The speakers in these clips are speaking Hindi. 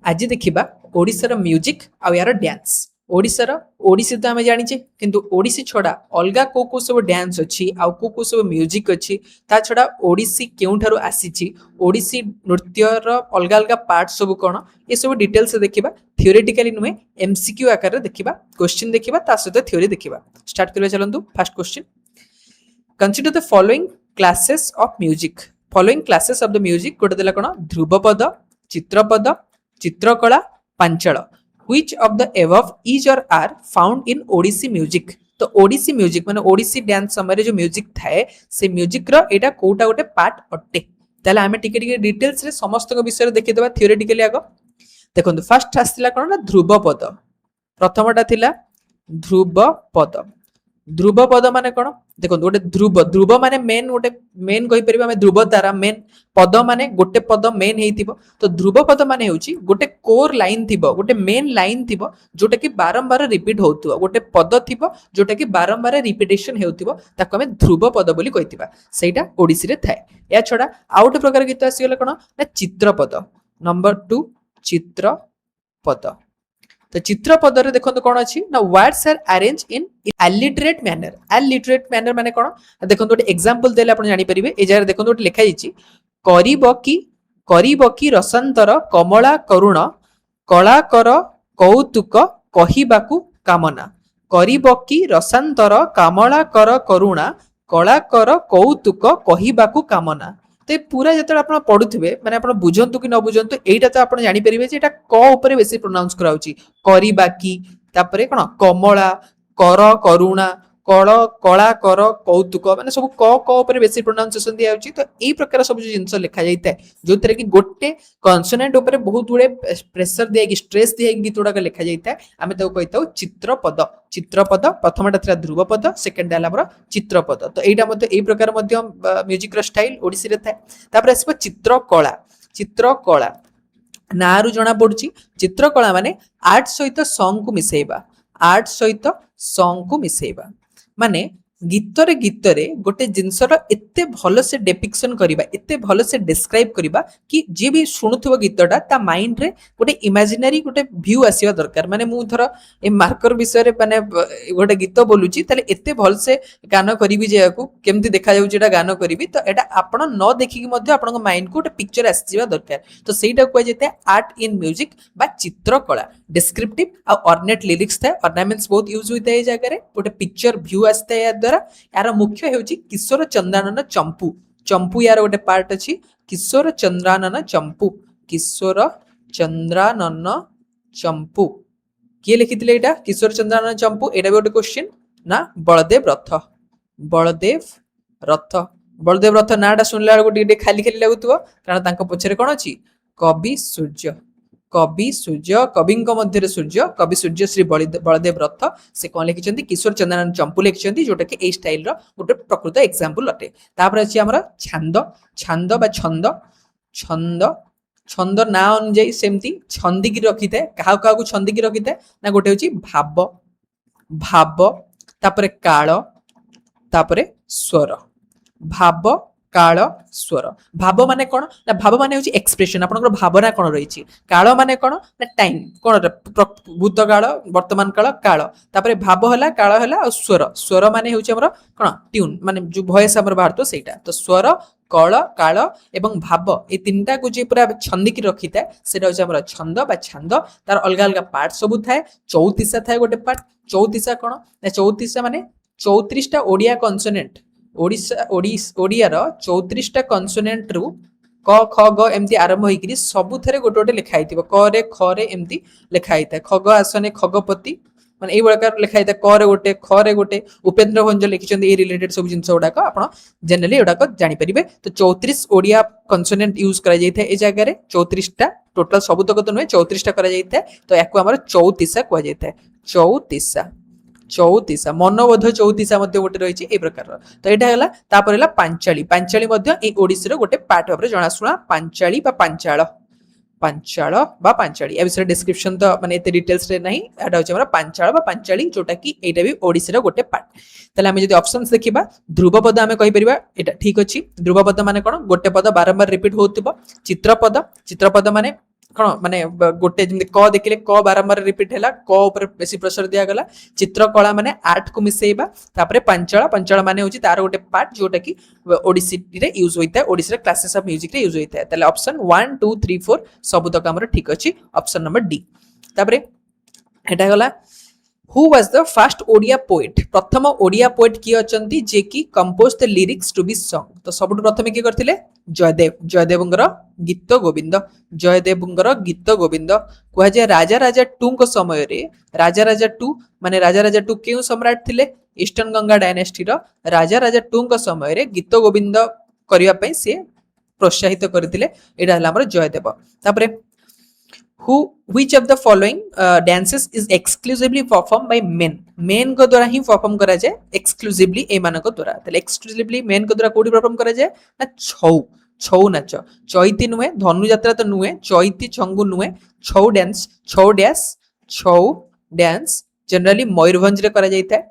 आज देखिबा ओडिशार म्यूजिक आ यार डांस। ओडिशार ओडिसी तो आमे जानिचे किंतु ओडिसी छडा अलगा को सब डांस अछि आ को सब म्यूजिक अछि ता छडा ओडिसी केउठारु आसीची ओडिसी नृत्यर अलगा अलगा पार्ट सब कोन ए सब डिटेल्स देखिबा थियोरेटिकली नुहे एमसीक्यू आकार देखिबा क्वेश्चन देखिबा ता सहित थ्योरी देखिबा। स्टार्ट करबा चलंतु first question consider the following classes of music. Following classes of the music गोटे देला कोन Dhruvapada Chitrapada Chitrakala Panchal which of the above is or are found in Odissi music. तो ओडिसी म्यूजिक माने ओडिसी डांस समय जो म्यूजिक थाए से म्यूजिक रो एटा कोटा गोटे पार्ट अटे। ताले आमे टिके टिके डिटेल्स रे समस्त विषय देखि देबा थियोरेटिकली आगो देखंतु फर्स्ट आस्तिला कोन ना ध्रुवपद प्रथमटा थिला ध्रुवपद। ध्रुवपद माने कोन देखो गोटे ध्रुव ध्रुव माने मेन कहि परिबा हम ध्रुव तारा मेन पद माने गोटे पद मेन हेइतिबो। तो ध्रुव पद माने होउची गोटे कोर लाइन थिबो गोटे मेन लाइन थिबो जोटा कि बारंबार रिपीट होउतबो गोटे पद थिबो जोटा कि बारंबार रिपीटेशन हेउतिबो ताको हम ध्रुव पद बोली कहितिबा सेटा ओडिसी रे थाए। या छडा आउट प्रकार गीत आसी गेले कोन ना चित्रपद। नंबर 2 चित्रपद। तो चित्रपद रे देखो कौन अच्छी ना words are arrange in alliterate manner. Alliterate manner माने कौन देखो गोटे एग्जांपल देले आपण जानि परिबे। ए जाय देखो गोटे लिखा हिची करिब की रसांतर कमला करुण कला कर कौतुक कहिबाकू कामना। करिब की रसांतर कमला कर करुणा कला कर कौतुक कहिबाकू कामना। तो पूरा जो आप पढ़ुवे माने आप बुझंतु कि न बुझंतु एटा तो आप जानि परिबे जे एटा क ऊपर बेसी प्रोनाउंस कराउची करिबा की तापरे कोन कमला कर करुणा कल कला कर कौतुक माने सब क ऊपर बेसी प्रोनाउंसिएशन दिया होची। तो एई प्रकार सब जो जिंस लिखा जाइता जो तरे कि गोटे कॉन्सोनेंट ऊपर बहुत गुडे प्रेशर दिया कि स्ट्रेस दिया कि गीतोडा लिखा जाइता आमे तो कहताउ चित्रपद। चित्रपद प्रथमटा थिला ध्रुवपद सेकंड हला हमर चित्रपद। तो एटा मध्ये एई प्रकार मध्ये म्यूजिक रो स्टाइल ओडिसी रे थाए। तापर आसीबो चित्रकला। चित्रकला नारु जना पडुची चित्रकला माने आर्ट सहित सॉन्ग को मिसेइबा। आर्ट सहित सॉन्ग को मिसेइबा माने गीतरे गोटे जिनसर एते भलो से डेपिक्शन करिबा एते भलो से डिस्क्राइब करिबा कि जे भी सुनुथबो गीतटा ता माइंड रे गोटे इमेजिनरी गोटे व्यू आसीबा दरकार। माने मु धर ए मार्कर विषय रे माने गोटे गीत बोलुची ताले एते भल से गान करिवि जे याकू केमति देखा जाउ जेटा गान करिवि तो एटा आपण न देखि कि मध्ये आपन माइंड को गोटे पिक्चर आसीबा दरकार। तो सेटा को जेते आर्ट इन म्यूजिक बा चित्रकला डिस्क्रिप्टिव आ ऑर्नेट लिरिक्स था ऑर्नामेंट्स बहुत यूज होता है जगह रे गोटे पिक्चर व्यू आस्ता है या द्वारा यार मुख्य हेउची किशोर चंद्रानन चंपू। चंपू यार गोटे पार्ट अछि किशोर चंद्रानन चंपू। किशोर चंद्रानन चंपू किए लिखिथिले एटा किशोर चंद्रानन चंपू एटा भी गोटे क्वेश्चन ना बलदेव रथ। बलदेव रथ बलदेव रथ नाटा सुनला गोटे खाली खाली लागुतबो कारण तांको पछरे कोन अछि कवि सूर्य। कवि सूर्य कवि मध्य सूर्य कवि सूर्य श्री बलदेव रथ से कौन लिखिं किशोर चंद्रानन चंपू लिखिं जोटा कि ए स्टाइल गोटे प्रकृत एग्जांपल अटे। तापर अछि हमर छंद। छंद बा छंद छंद छंद ना अनुଯାୟୀ सेमती छंदी की रखी थाए काहा काहा को छंदी की रखी थाए ना गोटे होची भाव भाव तापरे काल तापरे स्वर। भाव काल स्वर। भाव माने कोन ना भाव माने होची एक्सप्रेशन आपनकर भावना कोन रहिछि। काल माने कोन ना टाइम कोन भूतकाल वर्तमान काल काल तापरे भाव हला काल हला और स्वर। स्वर माने होची हमर कोन ट्यून माने जो वॉइस हमर बाहरतो सेटा। तो स्वर कल काल एवं भाव ए तीनटा को जे पूरा छंदी की रखी थाए सेटा होची हमर छंद बा छंद। तार अलग अलग पार्ट सब थाए। चौतीसा थाए गोटे पार्ट। चौतीसा कोन ना चौतीसा माने 34टा ओडिया कॉन्सोनेंट ओडियार 34टा कॉन्सोनेंट रु क ख ग एमती आरंभ होइकरी सबु थरे गोटे गोटे लिखा हितिबो क रे ख रे एमती लिखा हिता। खग आसने खगपति माने एई बळकार लिखा हिता क रे गोटे ख रे गोटे उपेंद्र भंज लिखिचंदी ए रिलेटेड सब जिंस उडाक आपण जनरली उडाक जानि परिबे। तो 34 ओडिया कॉन्सोनेंट यूज करा जाइथा ए जगह रे 34टा टोटल सबु तक तो नय 34टा करा जाइथा। तो याकू हमर चौतीसा को जाइथा। चौतीसा चौतीसा मनोबोध चौतीसा मध्ये गोटे रहिछि ए प्रकार। तो एटा हला तापर हला पांचाली। पांचाली मध्ये ए ओडिसी रो गोटे पार्ट भाबरे जणासुना पांचाली बा पांचाळ। पांचाळ बा पांचाली ए विषय डिस्क्रिप्शन तो माने एते डिटेल्स रे नाही एटा होछि हमरा पांचाळ बा पांचाली जोटा कि एटा भी ओडिसी रो गोटे पार्ट। तले हम जदि ऑप्शंस देखिबा ध्रुवपद हमें कहि परिबा एटा ठीक अछि। ध्रुवपद माने कोन गोटे पद बारंबार रिपीट होतिबो। चित्रपद चित्रपद माने कौन माने गोटे जमी क देखिले क बारंबार रिपीट है क ऊपर बेसी प्रेशर दिया गला चित्रकला माने आर्ट को मिसेइबा तापरे पंचला पंचला माने होची तार गोटे पार्ट जोटा कि ओडिसी रे यूज होइता है ओडिसी रे क्लासेस ऑफ म्यूजिक रे यूज होइता है तले ऑप्शन 1 2 3 4 सब तक हमर ठीक अछि ऑप्शन नंबर डी तापरे एटा गला who was the first Odia poet प्रथम ओडिया पोएट की अचंती जे की compose the lyrics to be song तो सबुठ प्रथमे की करथिले जयदेव जयदेवंगर गीत गोविंद जयदेवंगर गीत गोविंद कुहा जे राजा राजा 2 को समय रे राजा राजा 2 माने राजा राजा 2 केउ सम्राट थिले ईस्टर्न गंगा डायनेस्टी रो राजा राजा 2 को समय रे गीत गोविंद करिया पई से प्रोत्साहित करथिले एडा हला हमर जयदेव तापरे who which of the following dances is exclusively performed by men को द्वारा ही परफॉर्म करा जाए exclusively ए मानक द्वारा तले exclusively men को द्वारा कोडी परफॉर्म करा जाए ना छौ छौ नाच चैती नुहे धनु यात्रा तो नुहे चैती छंगु नुहे छौ छौ डांस जनरली मयूरभंज रे करा जाइता है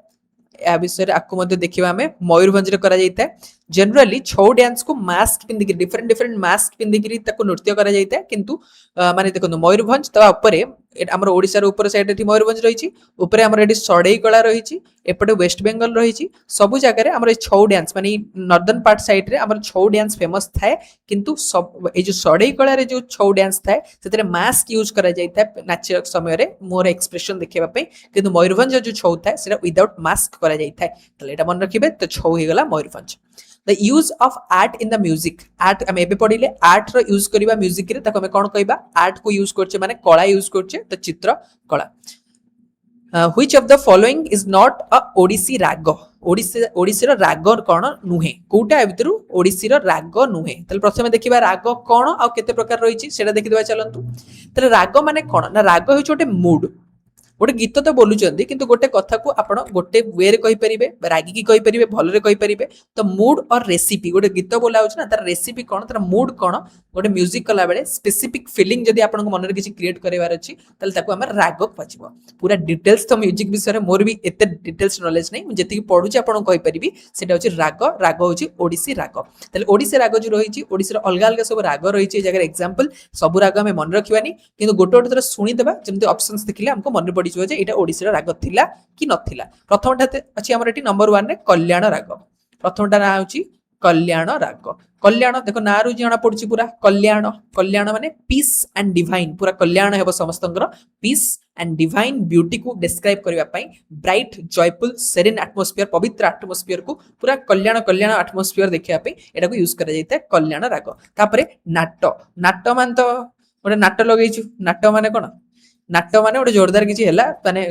या विषय आपको मध्य देखिबा हमें मयूरभंज रे करा जाइता है जनरली छौ डांस को मास्क पिंदी डिफरेंट डिफरेंट मास्क पिंदी ताको नृत्य करा जाइता है किंतु माने देखो मयूरभंज तो ऊपर आमर ओडिसा रो ऊपर साइड रे मयूरभंज रही ऊपर आमर एटी सड़ई कला रही एपटे वेस्ट बेंगल रही सब जगह रे आमर छौ डांस माने नॉर्दर्न पार्ट साइड रे आमर छौ डांस फेमस थाए किंतु सब ए जो सड़ई कला रे जो छौ डांस थाए सेतरे मास्क यूज करा जाइता है नाच समय रे मोर एक्सप्रेशन देखिबा पई किंतु मयूरभंज जो छौ थाए सेटा विदाउट मास्क करा जाइता है तले एटा मन रखिबे तो छौ हे गला Mayurbhanj the use of art in the music art हम एबे पढिले art रो यूज करबा म्यूजिक रे ताको हम कोन कहबा art को यूज करछे माने कला यूज करछे तो चित्र कला which of the following is not a Odissi राग ओडिसी रो राग कोन नुहे कोटा ए भितरु ओडिसी रो राग नुहे तले प्रथमे देखिबा राग कोन आ केते प्रकार रहिछि सेटा देखिबा चलंतु तले राग माने कोन ना राग होय छोटे मूड गोटे गीत तो बोलुचंदी किंतु गोटे कथा को आपण गोटे वे रे कहि परिबे रागी की कहि परिबे भल रे कहि परिबे तो मूड और रेसिपी गोटे गीत बोला होछ ना तार रेसिपी कोन तार मूड कोन गोटे म्यूजिक कला बेले स्पेसिफिक फीलिंग जदी आपण को मन रे किछि क्रिएट करेवार अछि तले ताको हम राग पछिबो पूरा डिटेल्स तो म्यूजिक विषय रे मोर भी एते डिटेल्स नॉलेज नै मु जेति पढुची आपण कहि परिबी सेटा होछि राग राग होछि ओडिसी राग तले ओडिसी राग जो रहिछि ओडिसी रो अलग अलग सब राग रहिछि ए जगह एग्जांपल सब राग हम मन रखिबानी किंतु गोटे गोटे थोड़ा सुनी देबा जेमति ऑप्शंस देखिले हमको मन पड़ी जे एटा ओडिसी रो राग थिला कि नथिला प्रथमटा अछि हमर एटी नंबर 1 रे कल्याण राग प्रथमटा ना होछि कल्याण राग कल्याण देखो नारु जणा पडछि पूरा कल्याण कल्याण माने पीस एंड डिवाइन पूरा कल्याण हेबो समस्तंकर पीस एंड डिवाइन ब्यूटी को डिस्क्राइब करबा पई ब्राइट जॉयफुल सेरेन एटमॉस्फियर पवित्र एटमॉस्फियर को पूरा कल्याण कल्याण एटमॉस्फियर देखिया पई एटा को यूज करा जायता कल्याण राग तापरे नाट्य नाट्य मान तो गोटे नाट्य लगैछु नाट्य माने कोन नाट्य माने गोटे जोरदार किछि हैला माने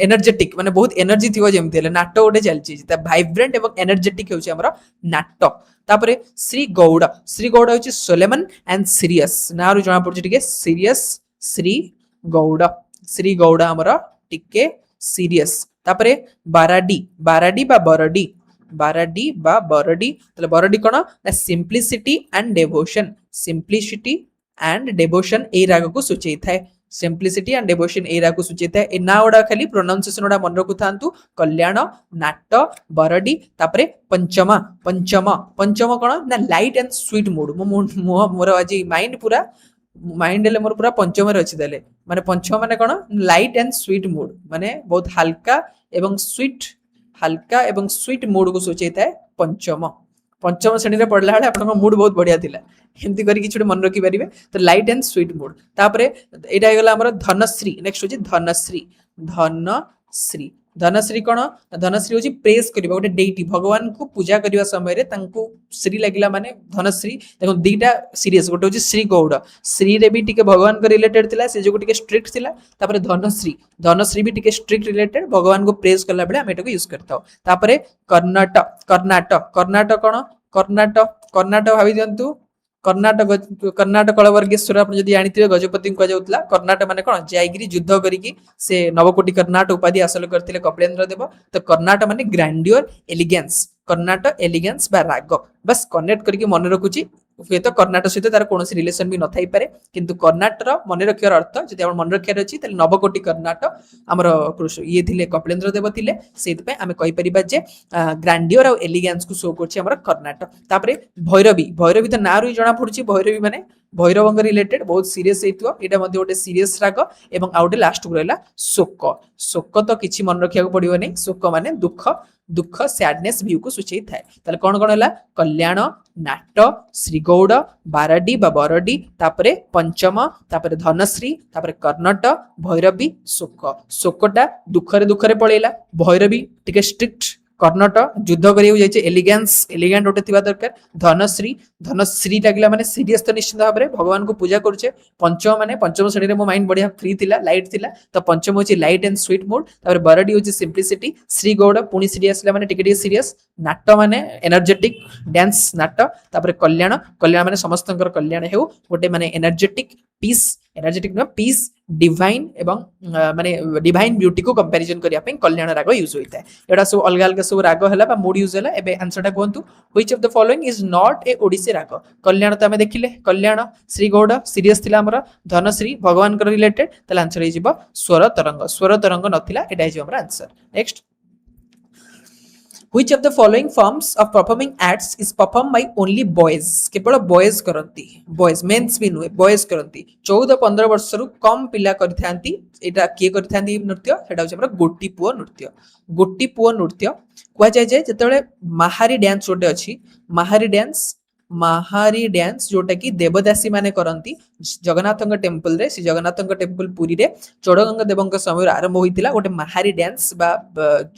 एनर्जेटिक माने बहुत एनर्जी थिवो जेमति हैला नाट्य गोटे चलछि त वाइब्रेंट एवं एनर्जेटिक होछि हमर नाट्य तापरे श्री गौड़ होछि सोलेमन एंड सीरियस नारु जणा पड़छि टिके सीरियस श्री गौड़ हमर टिके सीरियस तापरे बाराडी बा बरडी तले बरडी कोन ना सिंपलिसिटी एंड डेवोशन ए राग को सूचई थाए सिंपलिसिटी एंड डेवोशन ए राग को सूचई थाए ए ना ओडा खाली प्रोनाउंसिएशन ओडा मन रखु थांतु कल्याण नाट्य बरडी तापरे पंचम कोन ना लाइट एंड स्वीट मूड मोर आज माइंड पूरा माइंड ले मोर पूरा पंचम रे अछि देले माने पंचम माने कोन लाइट एंड स्वीट मूड माने बहुत हल्का एवं स्वीट मूड को सूचई थाए पंचम श्रेणी रे पढ़ला बेले आपन मूड बहुत बढ़िया थिला एमती करी किछुटे मन रखि परिबे तो लाइट एंड स्वीट मूड तापरे एटा हे गेला हमर धनश्री नेक्स्ट होची धनश्री कोन धनश्री होची प्रेज करबा गोटे डेटी भगवान को पूजा करबा समय रे तांको श्री लागिला माने धनश्री देखो दीटा सीरियस गोटे होची श्री गौड़ श्री रे भी टिके भगवान को रिलेटेड थिला से जो टिके स्ट्रिक्ट थिला तापरे धनश्री भी टिके स्ट्रिक्ट रिलेटेड भगवान को प्रेज करला बेले हम एटा को यूज करताओ तापरे कर्नाटक भाबी दियंतु कर्नाटक कलवर्गेश्वर आप जदि जानिथिबे गजपति को जाउतला कर्नाटक माने कोन जायगिरी युद्ध करिकि से नवकोटी कर्नाटक उपाधि हासिल करथिले कपिलेंद्र देव तो कर्नाटक माने ग्रैंडियर एलिगेंस कर्नाटक एलिगेंस बा राग बस कनेक्ट करके मन रखुची हुए तो कर्णाटक सहित तार कौन रिलेसन भी न थाई पारे किंतु कर्णाटक मन रखार अर्थ जब मन रखार अच्छी नवकोटी कर्णाटक आमर ये थिले कपिलेन्द्र देव थिले सेइतपय आमे कहि परिबा जे ग्रांडियर और एलिगेंस को शो करछि हमर कर्णाटक तापरे भैरवी भैरवी तो ना रु जणा पडुछि भैरवी माने भैरवंग रिलेटेड बहुत सीरियस हेतु एटा मध्ये गोटे सीरियस राग एवं आउटे लास्ट को रहला शोक शोक तो किछि मन रखिया को पड़िबो नै शोक माने दुख दुख सैडनेस व्यू को सूचई थाए ताले कोन कोन हला कल्याण नाट श्रीगौड़ बारडी बा बरडी तापरे पंचम तापरे धनश्री तापरे कर्णट भैरवी शोक शोकटा दुखरे दुखरे पळेला भैरवी टिके स्ट्रिक्ट कर्णट युद्ध करियो जाइछे एलिगेंस एलिगेंट ओटे थिबा दरकार धनश्री धनश्री लागला माने सीरियस तो निश्चित भाबरे भगवान को पूजा करछे पंचम माने पंचम श्रेणी रे मो माइंड बढ़िया फ्री थिला लाइट थिला तो पंचम होची लाइट एंड स्वीट मूड तापर बरडी होची सिंपलिसिटी श्री गौड़ पुनी सीरियस ला माने टिके टिके सीरियस नाट माने एनर्जेटिक डांस नाट तापर कल्याण कल्याण माने समस्तंकर कल्याण हेउ गोटे माने एनर्जेटिक पीस एनर्जेटिक न पीस डिवाइन एवं माने डिवाइन ब्यूटी को कंपैरिजन करिया पे कल्याण राग यूज होइता है एडा सब अलग अलग सब राग हला बा मूड यूज हला एबे आंसर टा कोंतु which of the following is not a Odissi राग कल्याण तो हमें देखिले कल्याण श्री गौड़ सीरियस थिला हमर धनश्री भगवान कर रिलेटेड तले आंसर हे जिवो स्वर तरंग नथिला एडा हे जिवो हमर answer next Which of the following forms of performing acts is performed by only boys केवल boys करंती boys मेंस भी नुए boys करंती 14-15 वर्ष रु कम पिला करथांती एटा के करथांती नृत्य सेटा होछ हमर गोटी पुओ नृत्य कुआ जाय जे जतबेले माहारी डांस जोटे अछि माहारी डांस जोटा कि देवदासी माने करंती जगन्नाथंग टेम्पल रे श्री जगन्नाथंग टेम्पल पुरी रे चोडगंग देवंग समय आरंभ होइतिला गोटे माहारी डांस बा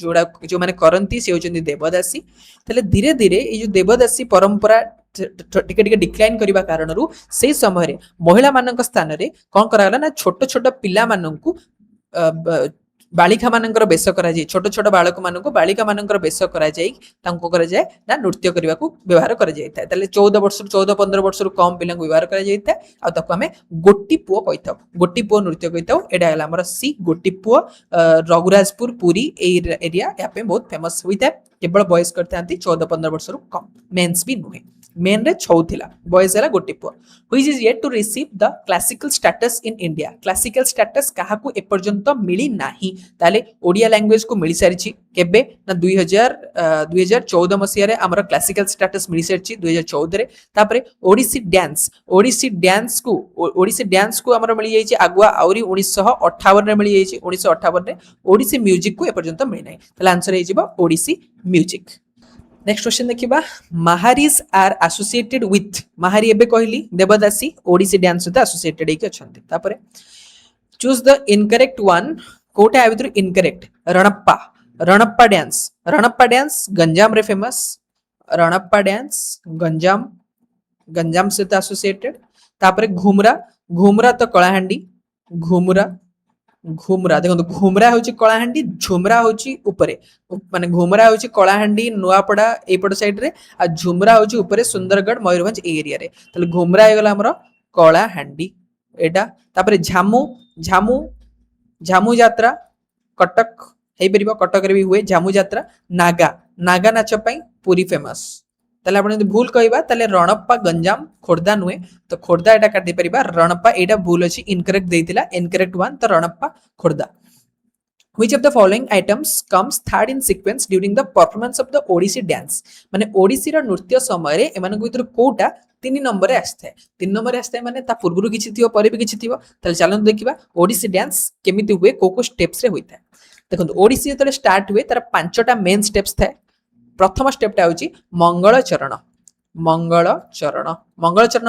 जोड़ा जो माने करंती से होचंदी देवदासी तले धीरे धीरे ए जो देवदासी परंपरा टिके टिके डिक्लाइन करिबा कारणरू से समय रे महिला मानक स्थान रे कोन कराला ना छोट छोट पिला माननकु बालिका मानकर बेस करा जाय छोट छोट बालक मानको बालिका मानकर बेस करा जाय तांको करा जाय ना नृत्य करबा को व्यवहार करा जाय था तले 14-15 वर्ष रु कम पिला व्यवहार करा जाय था आ तको हमें गोटी पुओ कहिताव गोटी पुओ नृत्य कहिताव एडा हला हमर सी गोटी पुओ रघुराजपुर पुरी एरिया या पे बहुत फेमस होइता केवल बॉयज करथांती 14-15 वर्ष रु कम मेंस भी नुहे मेन रे छौ थिला बॉयज हला गोटी पुओ which is yet to receive the classical status in India classical status काहा को ए पर्यंत मिली नाही ताले ओडिया लैंग्वेज को मिली सारिछि केबे ना 2014 मसिया रे हमर क्लासिकल स्टेटस मिली सारिछि 2014 रे तापरे ओडिसी डांस को हमर मिली जाइछि आगुआ आउरी 1958 रे मिली जाइछि 1958 रे ओडिसी म्यूजिक को ए पर्यंत मिली नाही ताले आंसर हे जिवो ओडिसी म्यूजिक नेक्स्ट क्वेश्चन देखिबा Maharis are associated with Mahari एबे कहली देवदासी ओडिसी डांस सहित एसोसिएटेड हेकि अछंती तापरे चूज द इनकरेक्ट वन कोटा आ भितर इनकरेक्ट रणप्पा डांस गंजाम रे फेमस रणप्पा डांस गंजाम सहित एसोसिएटेड तापरे घुमरा तो कलाहांडी घुमरा देखो घुमरा होची कलाहांडी झुमरा होची ऊपरे माने घुमरा होची कलाहांडी नुआपड़ा एपट साइड रे आ झुमरा होची ऊपरे सुंदरगढ़ मयूरभंज एरिया रे तले घुमरा हे गला हमरो कलाहांडी एटा तापरे झामू यात्रा कटक हे परिबा कटक रे भी हुए झामू यात्रा नागा नाच पई पूरी फेमस ताले आपण यदि भूल कहबा ताले रणप्पा गंजाम खोर्धा नुए तो खोर्धा एटा काट दे परिबा रणप्पा एटा भूल अछि इनकरेक्ट देइतिला इनकरेक्ट वन तो रणप्पा Khordha Which of the following items comes third in sequence during the performance of the Odissi dance माने ओडिसी रो नृत्य समय रे एमान को भीतर कोटा 3 नंबर रे आस्थे 3 नंबर रे आस्थे माने ता पूर्वरु किछि थियो परे भी किछि थियो तले चलन देखिबा ओडिसी डांस केमिति हुए को स्टेप्स रे होइता देखो ओडिसी जतले स्टार्ट हुए तार 5टा मेन स्टेप्स थाए प्रथम स्टेपटा होची मंगल चरण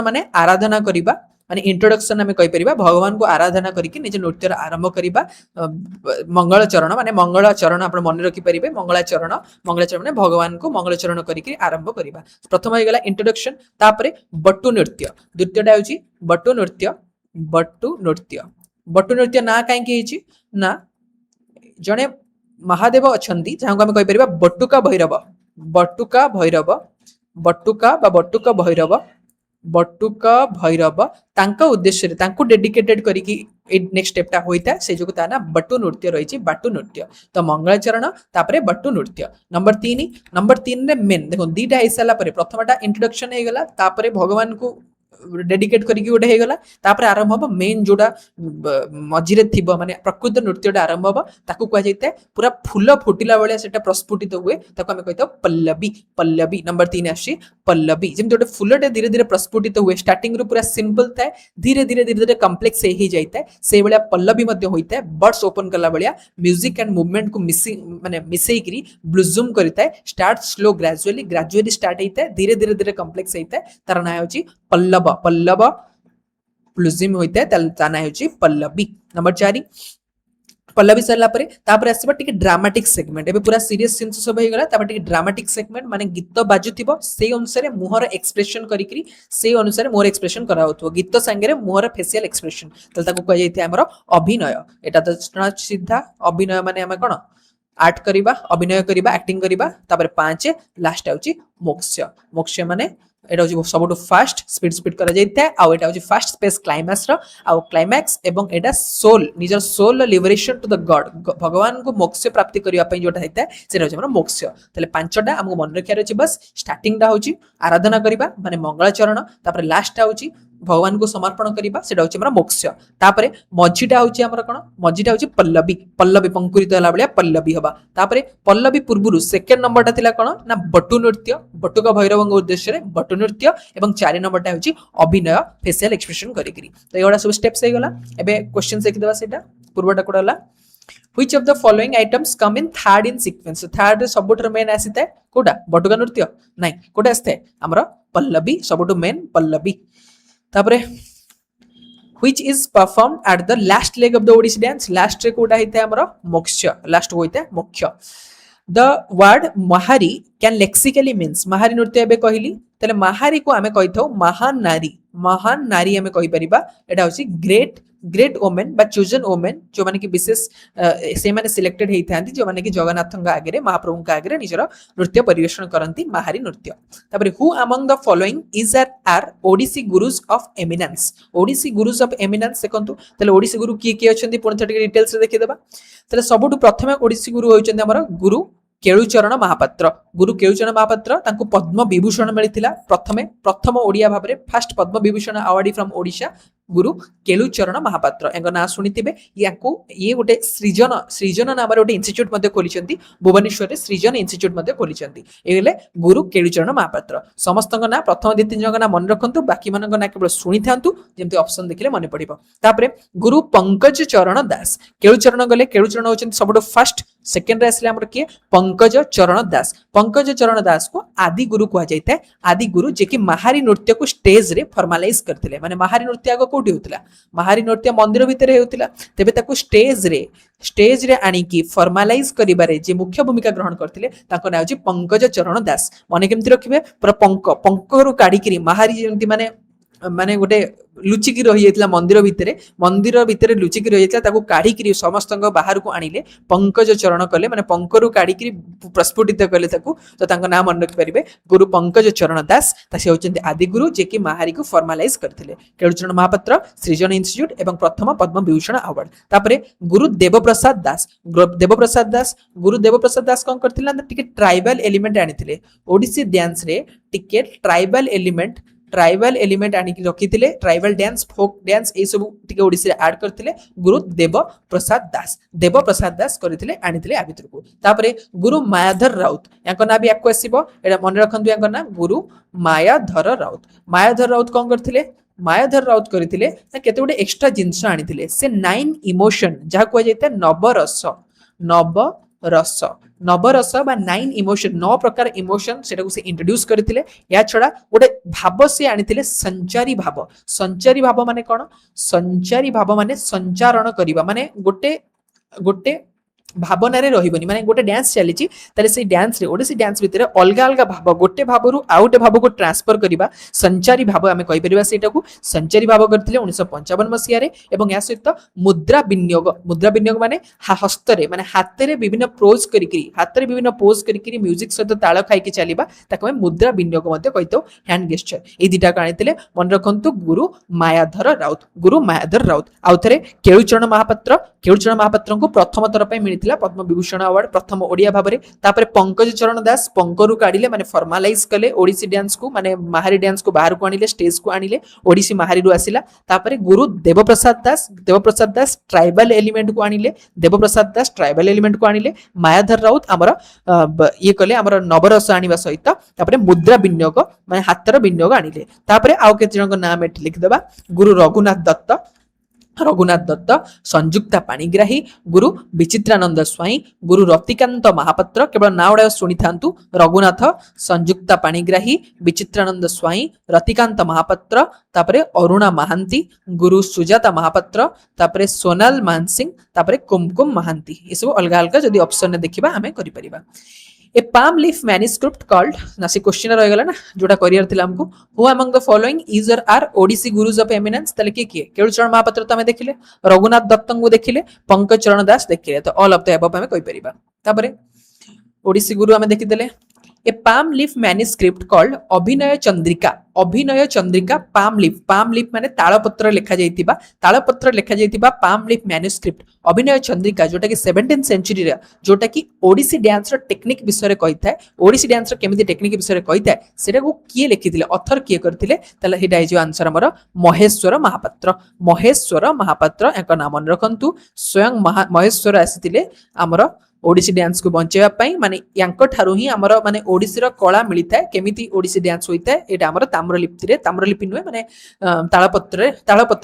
माने आराधना करिबा माने इंट्रोडक्शन हमें कहि परिबा भगवान को आराधना करिके निज नृत्य आरंभ करिबा मंगल चरण आपण मन रखि परिबे मंगल चरण माने भगवान को मंगल चरण करिके आरंभ करिबा प्रथम हे गला इंट्रोडक्शन तापरे बट्टू नृत्य द्वितीयटा होची बट्टू नृत्य ना काहे कि हेची ना जणे महादेव अछंती जहां को हमें कहि परिबा बट्टुका भैरव बटुक भैरव तांका उद्देश्य रे तांको डेडिकेटेड करिकी नेक्स्ट स्टेपटा होइता से जो ता ना बटु नृत्य रही बाटु नृत्य तो मंगलाचरण तापरे बटु नृत्य नंबर 3 रे मेन देखो दीटा हे साला परे प्रथमटा इंट्रोडक्शन हे गला तापरे भगवान को डेडिकेट करिकी गोटे हे गला तापरे आरंभ हो मेन जोडा मझिरे थिबो माने प्रकृत नृत्यटा आरंभ हो ताकू कह जायते पूरा फूल फुटिला बेले सेटा प्रस्फुटित हुए ताकू हमें कहतो पल्लवी नंबर 3 आसी पल्लवी जेम जोटे फूलटे धीरे धीरे प्रस्फुटित हुए स्टार्टिंग रू पूरा सिंपल थाए धीरे कॉम्प्लेक्स हे जायते से बेले पल्लवी मध्ये होइते बर्ड्स ओपन कला बेलिया म्यूजिक एंड मूवमेंट को मिसई करी ब्लूजूम करता है स्टार्ट स्लो ग्रेजुअली स्टार्ट होता है धीरे कॉम्प्लेक्स होता है तार ना होची पल्लव ब्लूजूम होता है ता ना होची पल्लवी नंबर 4 पल्लवी सरला परे तापर आसीबा टिके ड्रामाटिक सेगमेंट एबे पूरा सीरियस सीन सब हे गला तापर टिके ड्रामाटिक सेगमेंट माने गीत बाजुथिबो से अनुसार मुहर एक्सप्रेशन करिकरी से अनुसार मोर एक्सप्रेशन करा होतो गीत संगे रे मुहर फेशियल एक्सप्रेशन तल ताको कह जायते हमर अभिनय एटा तो सीधा अभिनय माने हम कोन आर्ट करिबा अभिनय करिबा एक्टिंग करिबा तापर 5 लास्ट आउची मोक्ष माने एटा होची सबटु फास्ट स्पीड करा जायता है आ एटा होची फास्ट स्पेस क्लाइमैक्स रो आ क्लाइमैक्स एवं एटा सोल निजर soul liberation to the god भगवान को मोक्ष प्राप्ति करिया पई जोटा हेता है सेटा होची हमर मोक्ष तले पांचटा हमको मन रखिया रछि बस स्टार्टिंग टा होची आराधना करिबा माने मंगलाचरण तापर लास्ट टा होची भगवान को समर्पण करिबा सेटा होची हमर मोक्ष तापरे मझीटा होची हमर कोन मझीटा होची पल्लवी पंकुरित होला बलिया पल्लवी हबा तापरे पल्लवी पूर्वरु सेकंड नंबरटा थिला कोन ना बटु नृत्य बटुका भैरवंग उद्देश्य रे बटु नृत्य एवं 4 नंबरटा होची अभिनय फेशियल एक्सप्रेशन करिकरी तो एगोडा सब स्टेप्स हे गला एबे क्वेश्चन देखि देबा सेटा पूर्वटा कोडला which of the following items come in third in sequence third रे सबुटर मेन आसीते कोडा बटुका नृत्य नाही कोडा आस्ते हमर पल्लवी सबुटु मेन पल्लवी तापरे which is performed at the last leg of the Odissi dance last रे कोडा हिते हमरो मोक्ष लास्ट होइते मोक्ष the word mahari can lexically means mahari नृत्य एबे कहिली तले महारी को आमे कहिथौ महान नारी आमे कहि परिबा एटा होसी ग्रेट ओमेन बा चूजन ओमेन जो माने कि विशेष से माने सिलेक्टेड हेई थांती जो माने कि जगन्नाथंगा आगे महाप्रभु का आगे निजर नृत्य परिवेषण करंती महारी नृत्य तापर who among the following is are Odissi gurus of eminence Odissi gurus of eminence देखंतु तले ओडिसी गुरु की अछंती पुण थोड़ी डिटेल्स रे देखि देबा तले सबटु प्रथमे ओडिसी गुरु होइचंदी हमर गुरु केळुचरण महापात्र तांको पद्म विभूषण मिलिथिला प्रथम ओडिया भाबरे first Padma Vibhushan awardee from Odisha Guru Kelucharan Mahapatra एंग ना सुनिथिबे याको ये गोटे सृजन नामर गोटे इंस्टीट्यूट मध्ये खोलिचंती भुवनेश्वर रे सृजन इंस्टीट्यूट मध्ये खोलिचंती एले गुरु केळुचरण महापात्र समस्तक ना प्रथम दि तीन जन ना मन रखंतु बाकी मनक ना केवल सुनि थांतु जेमति ऑप्शन देखिले मने पडिबो तापरे गुरु पंकज चरण दास केळुचरण गले केळुचरण होचंती सबटो फर्स्ट सेकंड रे आसले हमर के पंकज चरण दास को आदि गुरु कहा जायता है आदि गुरु जे कि महारी नृत्य को स्टेज रे फॉर्मलाइज करथिले माने महारी नृत्य आगो कोठी होतला महारी नृत्य मंदिर भितर होतला तेबे ताको स्टेज रे आनी की फॉर्मलाइज करिबारे जे मुख्य भूमिका ग्रहण करथिले ताको नाम अछि पंकज चरण दास माने केमति रखिबे पूरा पंकरु काढी करी महारी जेमति माने गोटे लुचिकी रही जाइतला मंदिर भितर लुचिकी रही जाइतला ताको काढी करी समस्तंग बाहर को आनिले पंकज चरण कले माने पंकरु काढी करी प्रस्फुटित कले ताको तो तांको नाम मन रखि परिबे गुरु पंकज चरण दास तासे होचंती आदि गुरु जे कि महारी को फॉर्मलाइज करथिले केळुचरण महापात्र सृजन इंस्टीट्यूट एवं प्रथम पद्म विभूषण अवार्ड तापरे गुरु देवप्रसाद दास कोन करथिला टिके ट्राइबल एलिमेंट आनिथिले ओडिसी डांस रे टिके ट्राइबल एलिमेंट आनी रखिथिले ट्राइबल डांस फोक डांस ए सब टिके ओडिसी रे ऐड करथिले गुरु देवप्रसाद दास करथिले आनिथिले आ भितर को तापरे गुरु मायाधर राउत याको ना भी याको आसीबो एटा मन रखंतु याको ना गुरु मायाधर राउत कोन करथिले मायाधर राउत करथिले केते गोटे एक्स्ट्रा जिंस आनिथिले से 9 इमोशन जहा को जायता नवरस बा 9 इमोशन 9 प्रकार इमोशन सेटा को से इंट्रोड्यूस करथिले या छडा गोटे भाव से आनिथिले संचारी भाव माने कोन संचारी भाव माने संचारण करिबा माने गोटे भावना रे रहिबनी माने गोटे डांस चली ताले से डांस रे ओडिसी डांस भितर अलग अलग भाव गोटे भाव रु आ गोटे भाव को ट्रांसफर करबा संचारी भाव आमे कहि परिबा सेटा को संचारी भाव करथिले 1955 मसिया रे एवं या सहित मुद्रा विनियोग माने हस्त रे माने हाथ रे विभिन्न पोज करिकरी हाथ रे विभिन्न पोज करिकरी म्यूजिक सहित ताल खाई के चलीबा ताको मुद्रा विनियोग मध्ये कहितो हैंड गेस्चर ए दिटा काणितिले मन रखंतु गुरु मायाधर राउत आउथरे केळुचरण महापात्र को प्रथम थर पे मिलिथिला पद्म विभूषण अवार्ड प्रथम ओडिया भाबरे तापरे पंकज चरण दास पंकरु काढिले माने फॉर्मलाइज कले ओडिसी डांस को माने माहारी डांस को बाहर को आनिले स्टेज को आनिले ओडिसी माहारी रु आसिला तापरे गुरु देवप्रसाद दास ट्राइबल एलिमेंट को आनिले मायाधर राउत हमर ये कले हमर नवरस आनिबा सहित तापरे मुद्रा विनियोग माने हातर विनियोग आनिले तापरे आउ केते जणक नाम एठी लिखि देबा गुरु रघुनाथ दत्त संयुक्ता पाणिग्राही गुरु विचित्रानंद स्वाई गुरु रतिकांत महापात्र केवल ना उड़ा शुणी था रघुनाथ संयुक्ता पाणिग्राही विचित्रानंद स्वाई रतिकांत महापात्र तापरे अरुणा महांती गुरु सुजाता महापात्र तापरे सोनाल मानसिंह तापरे कुमकुम महांती ये सब अलग अलग जदि ऑप्शन देखिबा हमें करि परिबा ए पाम लीफ मैन्युस्क्रिप्ट कॉल्ड ना से क्वेश्चन रह गला ना जोटा करियर थिला हमको who among the following is or are Odissi gurus of eminence तले के केळुचरण महापात्र तो हमें देखिले रघुनाथ दत्त को देखिले पंकज चरण दास देखिले तो ऑल ऑफ द अबव हमें कहि परिबा तापरे ओडिसी गुरु हमें देखि देले ए पाम लीफ मैन्युस्क्रिप्ट कॉल्ड अभिनय चंद्रिका पाम लीफ माने तालपत्र लेखा जाइतिबा पाम लीफ मैन्युस्क्रिप्ट अभिनय चंद्रिका जोटा कि 17th सेंचुरी रे जोटा कि ओडिसी डांस रो टेक्निक विषय रे कहि थाए ओडिसी डांस रो केमिति टेक्निक विषय रे कहि थाए सेटा को किए लिखिथिले ऑथर किए करथिले तले हेडा जे आंसर हमर महेश्वर महापात्र एक नाम मन रखंतु स्वयं महेश्वर आसीथिले हमर ओडिसी डांस को बंचेवा पई माने यांको ठारू ही हमर माने ओडिसी रो कला मिलिथा केमिति ओडिसी डांस होइता एटा हमर ताम्रलिपि नुए माने तालपत्र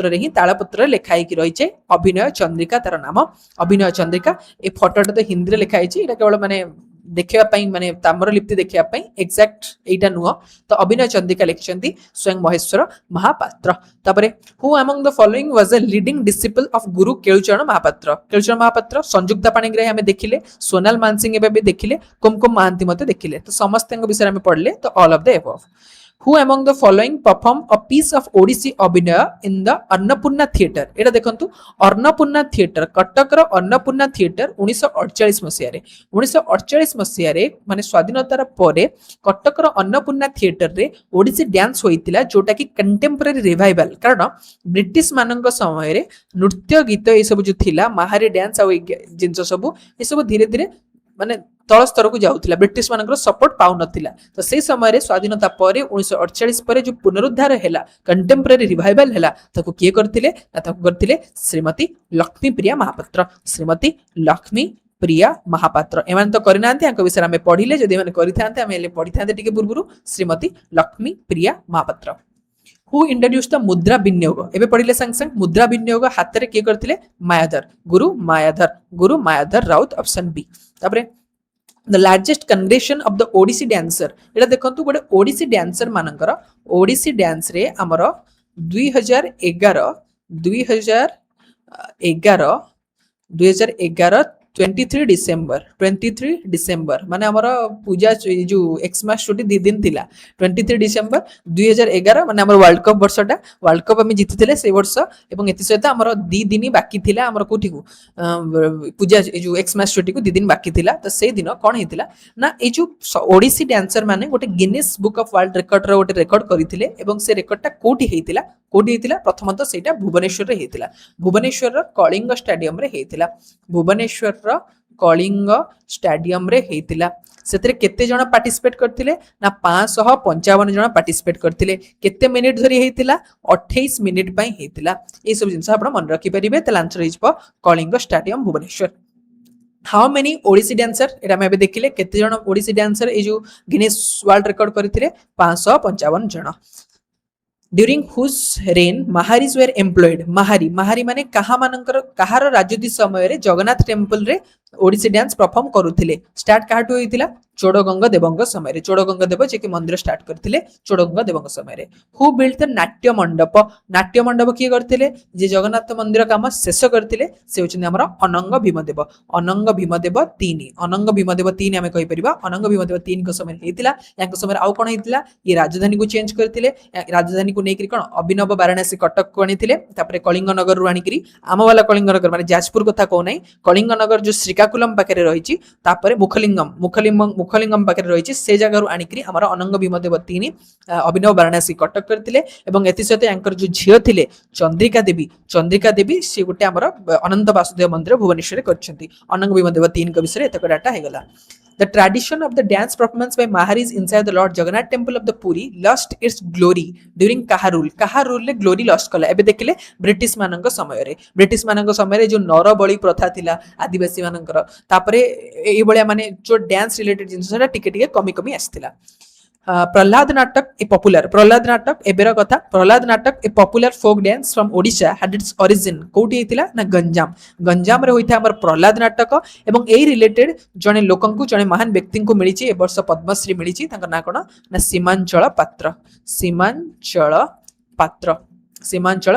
रे ही तालपत्र लेखाई कि रहिचे अभिनय चंद्रिका तार नाम अभिनय चंद्रिका ए फोटोटा तो हिंदी रे लेखाई छि एटा केवल माने देखिया पई माने ताम्रलिप्ति देखिया पई एक्जेक्ट एटा नुह तो अभिनय चंद्रिका लिखिसंती स्वयं महेश्वर महापात्र तापरे who among the following was a leading disciple of गुरु केळुचरण महापात्र संयुक्ता पाणिग्राही हमें देखिले सोनाल मानसिंह एबे भी देखिले कुमकुम महांती मते देखिले तो समस्त विषय हमें पढ़ले तो all of the above Who among the following perform a piece of Odissi Abhinaya in the Annapurna Theatre? एटा देखंतु अन्नपूर्णा थिएटर कटक रो अन्नपूर्णा थिएटर 1948 मसिया रे माने स्वाधीनतार परे कटक रो अन्नपूर्णा थिएटर रे ओडिसी डांस होइतिला जोटा कि कंटेम्पररी रिवाइवल कारण ब्रिटिश मानक समय रे नृत्य गीत ए सब जो थिला माहारी डांस आ जिंस सब ए सब धीरे धीरे माने तल स्तर को जाउथिला ब्रिटिश मानकर सपोर्ट पाउ नथिला तो से समय रे स्वाधीनता परे 1948 परे जो पुनरुद्धार हैला कंटेम्पररी रिवाइवल हैला ताको किए करथिले ताको करथिले श्रीमती लक्ष्मी प्रिया महापात्र एमान तो करिनांते अंक विषय हमें पढिले जदि माने करिथांते हमें पढि थांते टिके पूर्वरु श्रीमती लक्ष्मी प्रिया महापात्र हु इंट्रोड्यूस द मुद्रा विनियोग एबे पढिले संग संग मुद्रा विनियोग हाथ रे के करथिले गुरु मायाधर राउत ऑप्शन बी तापरे the largest congregation of the Odissi dancer एटा देखंतु गोटे ओडिसी डांसर मानकर ओडिसी डांस रे हमर 2011 23 डिसेंबर माने हमर पूजा जो एक्समास छुट्टी 2 दिन थिला 23 डिसेंबर 2011 माने हमर वर्ल्ड कप वर्षटा वर्ल्ड कप हम जीतिथिले से वर्ष एवं एति सहित हमर 2 दिन बाकी थिला हमर कोठी को पूजा जो एक्समास छुट्टी को 2 दिन बाकी थिला तो से दिन कोन हेतिला ना ए जो ओडिसी डांसर माने गोटे Guinness book of world record रो गोटे रिकॉर्ड करिथिले एवं से रिकॉर्डटा कोठी हेतिला प्रथमतः सेटा भुवनेश्वर रे हेतिला भुवनेश्वर रो कलिंग स्टेडियम रे हेतिला भुवनेश्वर रो कलिंग स्टेडियम रे हेतिला सेतरे केते जण पार्टिसिपेट करथिले ना 555 जण पार्टिसिपेट करथिले केते मिनिट धरि हेतिला 28 मिनिट पई हेतिला ए सब जिंस आपण मन रखि परिबे त आंसर इज प Kalinga stadium Bhubaneswar how many Odissi dancer एटा हम देखिले केते जण ओडिसी डांसर ए जो गिनीज वर्ल्ड रिकॉर्ड करथिले 555 जण during whose reign Maharis were employed Mahari माने कहा मानकर कहार राजती समय रे जगन्नाथ टेम्पल रे Odissi dance perform करुथिले start काहाटू होइतिला चोडगंगा Devang समय रे चोडगंगा देव जे कि मंदिर स्टार्ट करथिले चोडगंगा देवंग समय रे हु बिल्ड द नाट्य मंडप किए करथिले जे जगन्नाथ मंदिर काम शेष करथिले से होचन हमर अनंग भीमदेव 3 अनंग भीमदेव 3 हमें कहि परिबा अनंग भीमदेव 3 को समय हेतिला याक समय आउ कोन हेतिला ये राजधानी को चेंज करथिले राजधानी को नेकरी कोन अभिनव वाराणसी कटक को आनिथिले तापरे कलिंग नगर रु आनिकरी आम वाला कलिंग नगर माने जाजपुर कथा को नै कलिंग नगर जो श्रीकाकुलम पाखे रही तापर मुखलिंगम पाखे रही से जगह आनिकी आम अनंग भीमदेव 3 अभिनव वाराणसी कटक करते एति सहित यांकर जो झील थिले चंद्रिका देवी सी गोटे आमर अनंत वासुदेव मंदिर भुवनेश्वर कर अनंग भीमदेव 3 का विषय एतक data होगला The tradition of the dance performance by Maharis inside the Lord Jagannath temple of the Puri lost its glory during Kaha rule ले glory lost कला एबे देखले ब्रिटिश मानक समय रे जो नर बळी प्रथा थिला आदिवासी मानकर तापरे एई बळिया माने जो डांस रिलेटेड जिंसरा टिके कमी आस्थिला प्रहलाद नाटक ए पॉपुलर प्रहलाद नाटक एबेर कथा Prahlad Natak a popular folk dance from Odisha had its origin कोठी हेतिला ना गंजाम रे होइथा हमर प्रहलाद नाटक एवं एई रिलेटेड जने लोकंकु जने महान व्यक्ति को मिलिछि ए वर्ष पद्मश्री मिलिछि तांकर ना कोन ना सीमांचल पात्र सीमांचल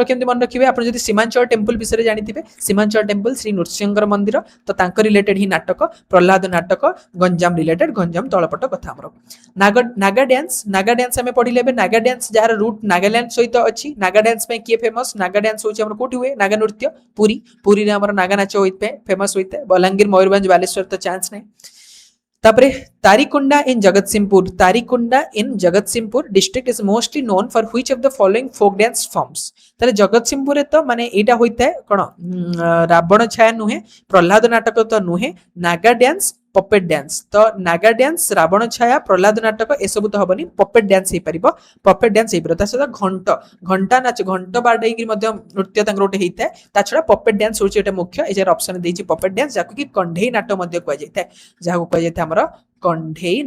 केमती मन रखिबे आपण जदि सीमांचल टेम्पल विषय जानिथिबे सीमांचल टेम्पल श्री नृसिंहर मंदिर तो तांकर रिलेटेड ही नाटक प्रहलाद नाटक गंजाम रिलेटेड गंजाम तळपट कथा हमर नागा डांस हमें पढिले बे नागा डांस जार रूट नागालैंड सहित अछि नागा डांस पे के फेमस नागा डांस होछि हमर कोठी हुए नागा नृत्य पुरी रे हमर नागा नाच होइते फेमस होइते बलांगीर मयूरभंज बालेश्वर तो चांस नै तापरे Tarikunda in Jagatsinghpur district is mostly known for which of the following folk dance forms ताले जगतसिंहपुर रे तो माने एटा होइता है कोन रावण छाया नुहे प्रहलाद नाटक तो नुहे नागा डांस पपेट डांस तो नागा डांस रावण छाया प्रहलाद नाटक ए सब तो हबनी पपेट डांस हे परिबो पपेट डांस हे परता सदा घंटा नाच घंट बाडै कि मध्य नृत्य तांगर ओटे हेइता ता छडा पपेट डांस होचे एटा मुख्य ए जे ऑप्शन देछि पपेट डांस जाको कि कंढेई नाटक मध्य को जायता जाको को जायता हमर कंढेई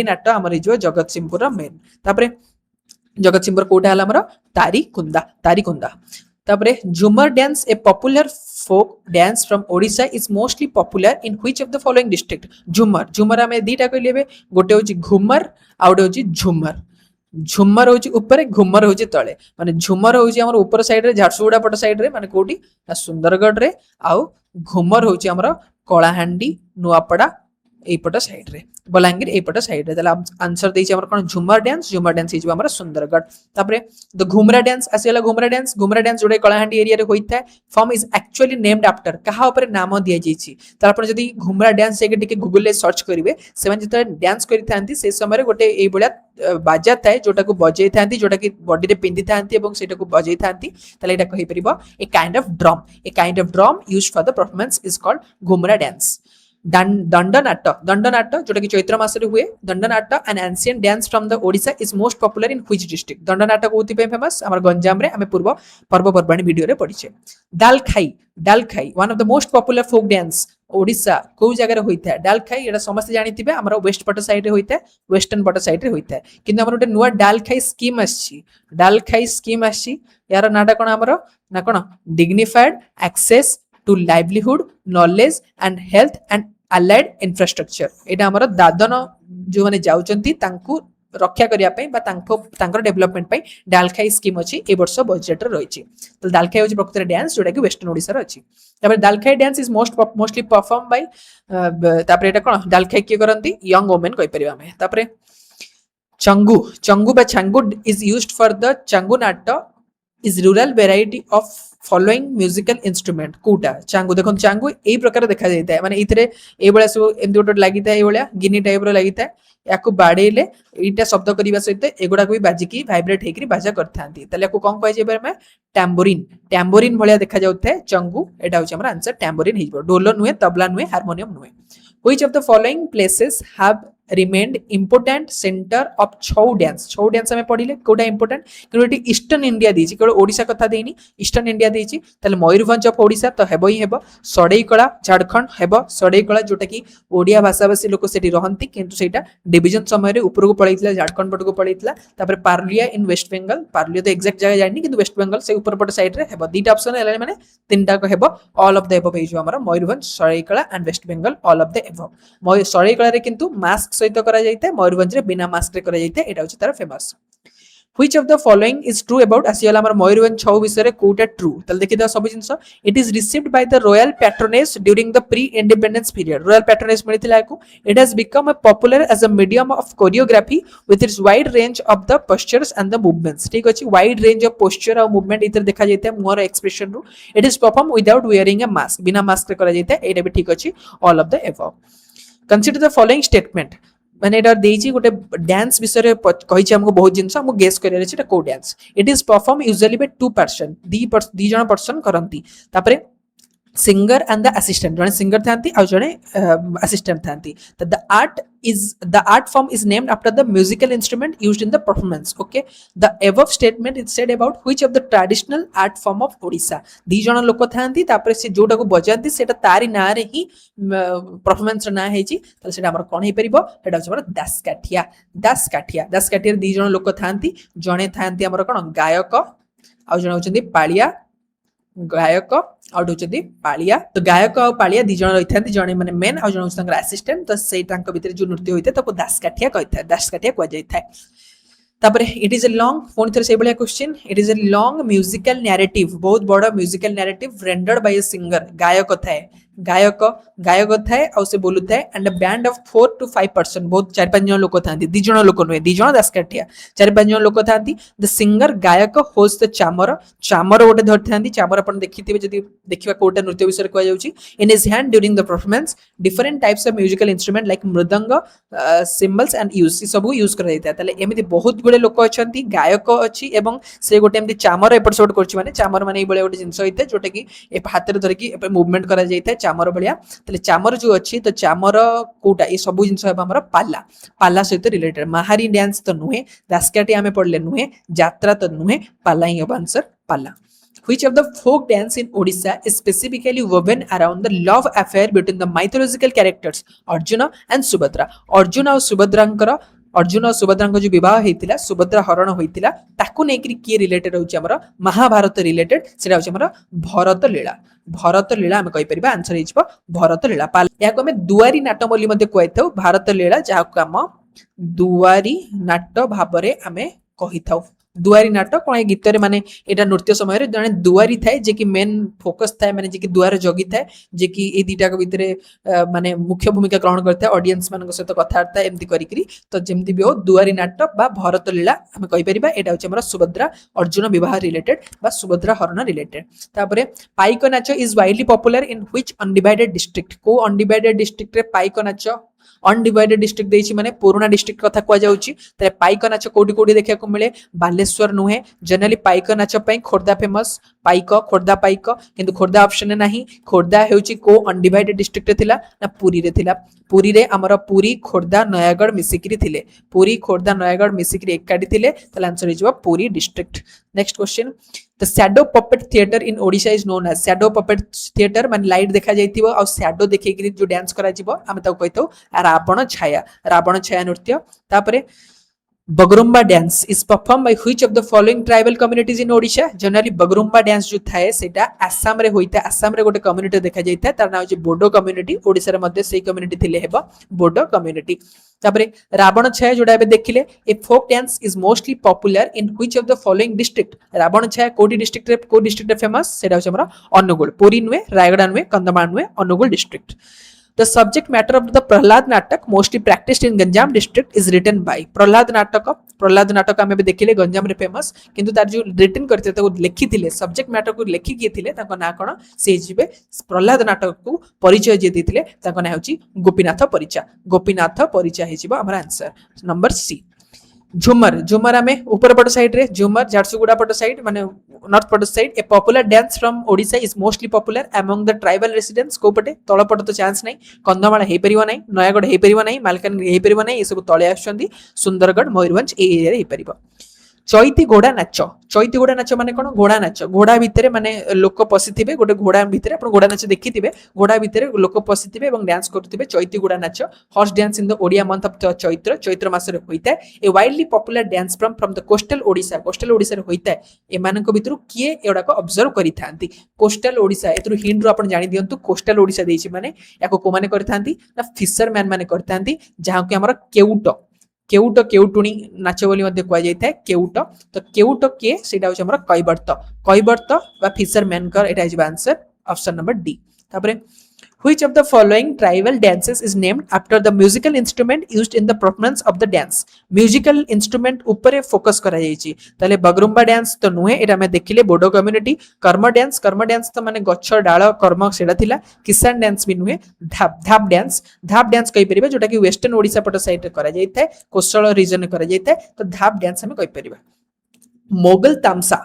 नाटक हमर जो जगतसिंहपुर मेन तापरे जगतसिंहपुर कोटा हला हमर तारिकुंदा तापरे Jhumar dance a popular folk dance from Odisha is mostly popular in which of the following district Jhumar हमें दीटा कहलेबे गोटे होची घुमर आ गोटे होची झुमर होची ऊपर घुमर होची तळे माने झुमर होची हमर ऊपर साइड रे झारसुगुडा पट साइड रे माने कोठी सुंदरगढ़ रे आउ घुमर होची हमर कलाहांडी नुआपड़ा एपट साइड रे बलांगीर एपट साइड रे तला आंसर देछि हमर कोन झुमर डांस हिजबा हमर सुंदरगढ़ तापरे द घुमरा डांस आसेला घुमरा डांस जोडे कलाहांडी एरिया रे होइता form is actually named after कहा ऊपर नाम दिया जाइछि त आपण जदी घुमरा डांस एके टिके गूगल ले सर्च करिवे सेवन जता डांस करि थांती से समय रे गोटे ए बळिया बाजा थाए जोटा को बजै थांती जोटा की बॉडी रे पिंदी थांती एवं सेटा को बजै थांती तले एटा कहि परिबो a kind of drum used for the performance is called Ghumura dance Dandanata जोटा कि चैत्र मास रे हुए Dandanata an ancient dance from the Odisha is most popular in which district Dandanata कोथि पे फेमस हमर गंजाम रे हमें पूर्व पर्व पर्वाणी वीडियो रे पढिछे Dalkhai one of the most popular folk dance Odisha को जगह रे होइता डालखाई एटा समस्त जानिथिबे हमर वेस्ट पट साइड रे होइता वेस्टर्न पट साइड रे होइता किंतु हमर ओटे नुवा डालखाई स्कीम आछि यार नाटा कोन हमर ना कोन dignified access to livelihood knowledge and health and allied infrastructure एटा हमर दादन जो माने जाउचंती तांकू रक्षा करिया पई बा तांकर डेवलपमेंट पई डालखाई स्कीम अछि ए वर्ष बजट रे रहिछि तो डालखाई होछि प्रकृति डांस जोटा कि वेस्टर्न ओडिसा रे अछि तबे Dalkhai dance is mostly perform by तापर एटा कोन डालखाई के करंती यंग वुमेन कहि परिबा हमें तापर चंगू बा Changu is used for the Changu नाट्य is rural variety of following musical instrument कोटा चांगू देखो चांगू ए प्रकार देखा जाता है माने इथरे ए बळा सब एमती गोटे लागिता ए बळा गिनी टाइप रो लागिता याकू बाडेले एटा शब्द करबा सहित एगुडा को भी बाजिकी वाइब्रेट हेकरी बाजा करथांती तले याकू कोन कहै जेबे में टैम्बोरिन भलिया देखा जाउता है चंगू एटा होछ हमर आंसर टैम्बोरिन हिजबो ढोल नुहे तबला नुहे हारमोनियम नुहे which of the following places have remained important center of छौ dance हमें पढ़िले कोटा important क्योंकि ईस्टर्न इंडिया देछि केवल ओडिशा कथा देनी ईस्टर्न इंडिया देछि ताले मयूरभंज ऑफ ओडिशा तो हेबो ही हेबो सडेईकला झारखंड हेबो सडेईकला जोटा कि ओडिया भाषाभाषी लोक सेठी रहंती किंतु सेटा डिवीजन समय रे ऊपर को पळैतला झारखंड पट को पळैतला तापर पार्लिया इन वेस्ट बंगाल पार्लिया तो एग्जैक्ट जगह जानि किंतु वेस्ट बंगाल से ऊपर पट साइड रे हेबो दीटा ऑप्शन हेला माने तीनटा को हेबो ऑल ऑफ द एबव हे जो हमर Mayurbhanj Seraikela and West Bengal all of the above Seraikela रे किंतु मास्क सहित करा जायते मयूरभंज रे बिना मास्क रे करा जायते एटा होची तार famous Which of the following is true about आसीगला हमर मयूरभंज छौ विषय रे कोटा ट्रू तल देखि द सब since it is received by the royal patronage during the pre independence period royal patronage मिलितला को it has become a popular as a medium of choreography with its wide range of the postures and the movements ठीक अछि वाइड रेंज ऑफ पोस्चर और मूवमेंट इधर देखा जायते मोर एक्सप्रेशन रू it is perform without wearing a mask बिना मास्क रे करा जायते एटा भी ठीक अछि all of the above consider the following statement माने एटा देछि गोटे डांस विषय रे कहिछि हमको बहुत जिंस हमको गेस करियर अछि एटा को dance it is perform usually by two person दी जण पर्सन करंती तापरे सिंगर एंड द असिस्टेंट जने सिंगर थांती आ जने असिस्टेंट थांती तो the art form is named after the musical instrument used in the performance okay the above statement is said about which of the traditional art form of Odisha दी जण लोक थांती तापर से जोटा को बजांती सेटा तारी ना रे ही परफॉर्मेंस ना हेची त सेटा हमर कोन हे परिबो सेटा हमर दासकाठिया दी जण लोक थांती जणे थांती हमर कोन गायक आ जण होचंदी पाळिया गायक आउट होचंदी पाळिया तो गायक और पाळिया दी जण रहिथांती जणे माने मेन आ जण होचंदी असिस्टेंट तो सेई तांको भीतर जो नृत्य होइते ताको दासकाठिया कहिथा दासकाठिया को जायथाय तापर it is a long phone थर से Ballia question it is a long musical narrative बहुत बड़ा musical narrative rendered by a singer गायक थाए और से बोलु थाए and a band of 4 to 5 person बहुत 4-5 जन लोक थांती दी जन लोक नुहे दी जन दासकाठिया 4-5 जन लोक थांती द सिंगर गायक होस्ट द चामर गोटे धरि थांती चामर अपन देखिथिबे जदी देखिबा कोटा नृत्य विषय को जाउची in his hand during the performance different types of musical instrument like mridang cymbals and use सब यूज कर जायता तले एमिति बहुत गुडे लोक अछंती गायक अछि एवं से गोटे एमिति चामर एपिसोड करछि माने चामर माने ए बळे गोटे जिंस होइते जोटा कि ए हाथ रे धरि कि मूवमेंट करा जायता चामर बलिया तले चामर जो अछि तो चामर कोटा ए सब जिंस है हमर पाला सहित रिलेटेड महारी डांस तो नुहे दासकाठी हमें पढ़ले नुहे यात्रा तो नुहे पाला ही अब आंसर पाला Which of the folk dance in Odisha is specifically woven around the love affair between the mythological characters Arjuna and Subhadra? Arjun और सुभद्रा जो विवाह होता सुभद्रा हरण होता ताकू नहीं किए रिलेटेड होमर महाभारत रिलेटेड से भरत लीला आम कहीपर आंसर हो भरत लीला या आम दुआरी नाट बोली कही था भारत लीला जहाँ आम दुआरी नाट भाव आम कही था दुआरी नाट कौन गीत माने एटा नृत्य समय जने दुआरी थाए जे कि मेन फोकस थाए माने जे कि दुआर जगी थाए जे कि ए दीटा को भितरे माने मुख्य भूमिका ग्रहण करता है ऑडियंस मान सहित कथबार्ता एमती करी तो जेमती भी हो दुआरी नाट बा भरत लीला आम कहि परिबा एटा होचे हमर सुभद्रा अर्जुन विवाह रिलेटेड बा सुभद्रा हरण रिलेटेड तापरे पाइक नाच is widely popular in which undivided district को अनडिवाइडेड डिस्ट्रिक्ट रे पाइक नाच अनडिवाइडेड डिस्ट्रिक्ट देछि माने पुराना डिस्ट्रिक्ट कथा कुआ जाउछि तरे पाइक नाच कोडी कोडी देखिया को मिले बालेश्वर नुहे जनरली पाइक नाच पई खोर्धा फेमस पाइक खोर्धा पाइक किंतु खोर्धा ऑप्शन नाही खोर्धा हेउछि को अनडिवाइडेड डिस्ट्रिक्ट थिला ना पुरी रे थिला पुरी रे हमर पुरी खोर्धा नयागढ़ मिसिकरी थिले पुरी खोर्धा नयागढ़ मिसिकरी एकाडी थिले तले आंसर हिजबा Puri district next question The shadow puppet theater in Odisha is known as shadow puppet theater मान लाइट देखा जाइथिबो आ shadow देखि जो डांस करा जिवो हम ताको कहितो रावण छाया नृत्य तापरे Bagurumba dance is perform by which of the following tribal communities in Odisha generally Bagurumba dance जो थाए सेटा आसाम रे होइता आसाम रे गोटे कम्युनिटी देखा जाइता तार नाम जे बोडो कम्युनिटी ओडिसा रे मध्ये सेही कम्युनिटी थिले हेबो बोडो कम्युनिटी तापरे रावण छाया जोडा बे देखिले a folk dance is mostly popular in which of the following district Ravana Chhaya कोडी डिस्ट्रिक्ट रे फेमस सेटा होछ हमरा अनुगुल पुरी नुए रायगढ़ नुए कंधमाल नुए Anugul district The subject matter of the Prahlad Natak, mostly practiced in Ganjam district, is written by Prahlad Natak हमें भी देखिले गंजाम रे फेमस किंतु तार जो रिटन करते थे वो लिखी थिले सब्जेक्ट मैटर को लिखि किए थिले ताको ना कोन से जिबे प्रहलाद नाटक को परिचय जे दिथिले ताको ना होची गोपीनाथ परिचा हे जिबो हमर आंसर नंबर सी झुमर झुमर आम ऊपर पट साइड रे झुमर झारसुगुड़ा पट साइड माने नॉर्थ पट side A popular dance from Odisha is mostly popular among the tribal residents को पटे तळ पट तो चांस नहीं कंधमाल हे परिबो नहीं नयागढ़ हे परिबो नहीं मालकानगिरी हे परिबो नहीं ए सब तळे आछंदी सुंदरगढ़ मयूरभंज ए एरिया रे हे परिबो चैती घोड़ा नाच माने कौन घोड़ा नाच घोड़ा भितर माने लोक पशिथे गोटे घोड़ा भितर आप घोड़ा नाच देखी घोड़ा भितर लोक पशिथे और dance करुवे Chaiti Ghoda Nacha horse dance in the Odia month of Chaitra Chaitra मासरे होइता a widely popular dance from the coastal Odisha रे होइता एमानक भितरु किए एडाक ऑब्जर्व करिथांती कोस्टल ओडिशा एतरु हिंट रो आपण जानि दियंतु कोस्टल ओडिशा देछि माने याको को माने करिथांती ना फिशरमैन माने करिथांती जहां कि हमर केउट केउट केउटुणी नाच बोली मध्य कह जाए केउट तो केउट किए सेटा होछि हमर कैवर्त बा फिशरमैन कर एटा is answer option number D तापरे which of the following tribal dances is named after the musical instrument used in the performance of the dance musical instrument ऊपर फोकस करा जायछि ताले बगरुम्बा डांस तो नुहे एटा में देखिले बोडो कम्युनिटी कर्म डांस तो माने गच्छ डाळ कर्म सेडा थिला किसान डांस भी नुहे धाप डांस कहि परिबा जोटा कि वेस्टर्न ओडिसा पट साइड रे करा जायथाय कोस्टल रीजन रे करा जायथाय तो धाप डांस हम कहि परिबा मोगल तामसा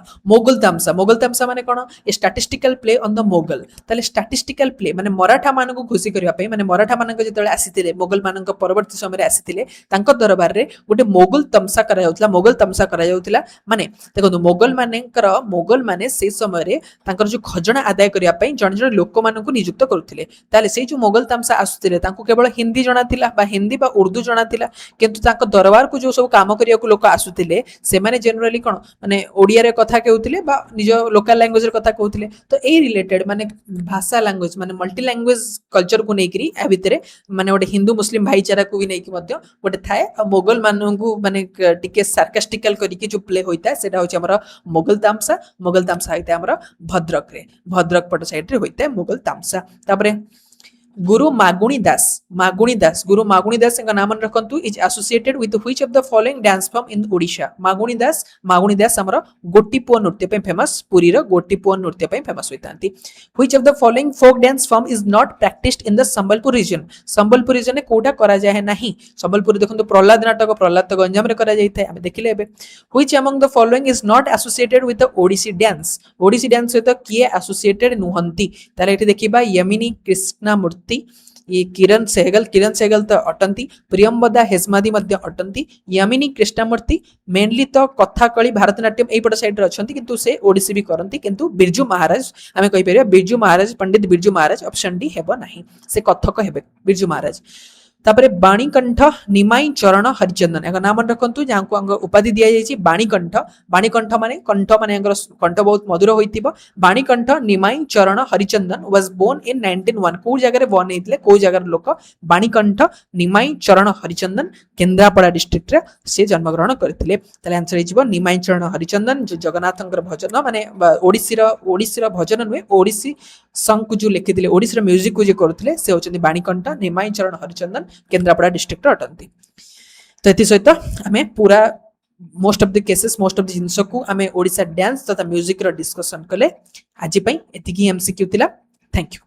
माने कोन a statistical play on the Mogal ताले स्टैटिस्टिकल प्ले माने मराठा मानको खुशी करिया पई माने मराठा मानको जेतले आसीथिले मोगल मानको परवर्ती समय रे आसीथिले तांको दरबार रे गोटे मोगल तमसा करा जाउतला माने देखो मोगल माने से समय रे तांकर जो खजना आदाय करिया पई जण जण लोक मानको नियुक्त करूथिले ताले से जो मोगल तमसा आसुथिले तांको केवल हिंदी जणा थिला बा हिंदी बा उर्दू जणा थिला किंतु तांको दरबार को जो सब काम करिया को लोक आसुथिले से माने जनरली कोन माने ओडिया रे कथा कहउथिले बा निज लोकल लैंग्वेज रे कथा कहउथिले तो ए रिलेटेड माने भाषा लैंग्वेज माने मल्टी लैंग्वेज कल्चर को नेकरी आ भितरे माने गोटे हिंदू मुस्लिम भाईचारा को भी नेकी मध्य गोटे थाए आ मोगल माननकु माने टिके सार्कास्टिकल करिके जो प्ले होइता सेटा होछि हमर मोगल तामसा होइता हमर भद्रक पट साइड रे होइता मोगल तामसा तापरे गुरु मागुणी दास गुरु मागुणी दास का नाम रखंतु is associated with which of the following dance form in Odisha Maguni Das हमर गोटीपुआ नृत्य पे फेमस पुरी रो गोटीपुआ नृत्य पे फेमस होइतांती which of the following folk dance form is not practised in the Sambalpur region कोटा करा जाय नाही संबलपुर देखंतु प्रहलाद नाटक प्रहलाद तो गंजाम रे करा जायथाय हम देखिले एबे which among the following is not associated with the Odissi dance सहित किए एसोसिएटेड नुहंती ताले एठी देखिबा यमिनी कृष्णा ये किरण सहगल तो अटंती प्रियंवदा हेस्मादी मध्य अटंती यमिनी कृष्णमूर्ति मेनली तो कथाकली भारतनाट्यम एपट साइड रे अछंती किंतु से ओडिसी भी करंती किंतु बिरजू महाराज आमे कहि परिया बिरजू महाराज पंडित बिरजू महाराज ऑप्शन डी हेबो नाही से कथक हेबे बिरजू महाराज तापरे बाणीकंठ निमाई चरण हरिचंदन एक नाम रखंतु जहां को अंग उपाधि दिया जायछि बाणीकंठ माने कंठ माने कंठ बहुत मधुर होइतिबो बाणीकंठ निमाई चरण हरिचंदन वाज बोर्न इन 1901 को जगह रे बर्न हेतिले को जगह लोक बाणीकंठ निमाई चरण हरिचंदन केंद्रापड़ा डिस्ट्रिक्ट रे से जन्म ग्रहण करथिले तले आंसर हिजबो निमाई चरण हरिचंदन जो जगन्नाथंकर भजन माने ओडिसी रो भजन नुहे ओडिसी संग जो लिखिथिले ओडिसी रो म्यूजिक को जे करथिले से होचंदी बाणीकंठ निमाई चरण हरिचंदन केंद्रापड़ा डिस्ट्रिक्ट अटंती तो एति सहित आमे पूरा मोस्ट ऑफ द जिनस को आमे ओडिसा डांस तथा म्यूजिक रो डिस्कशन कले आज पई एतिकी एमसीक्यू थिला थैंक यू।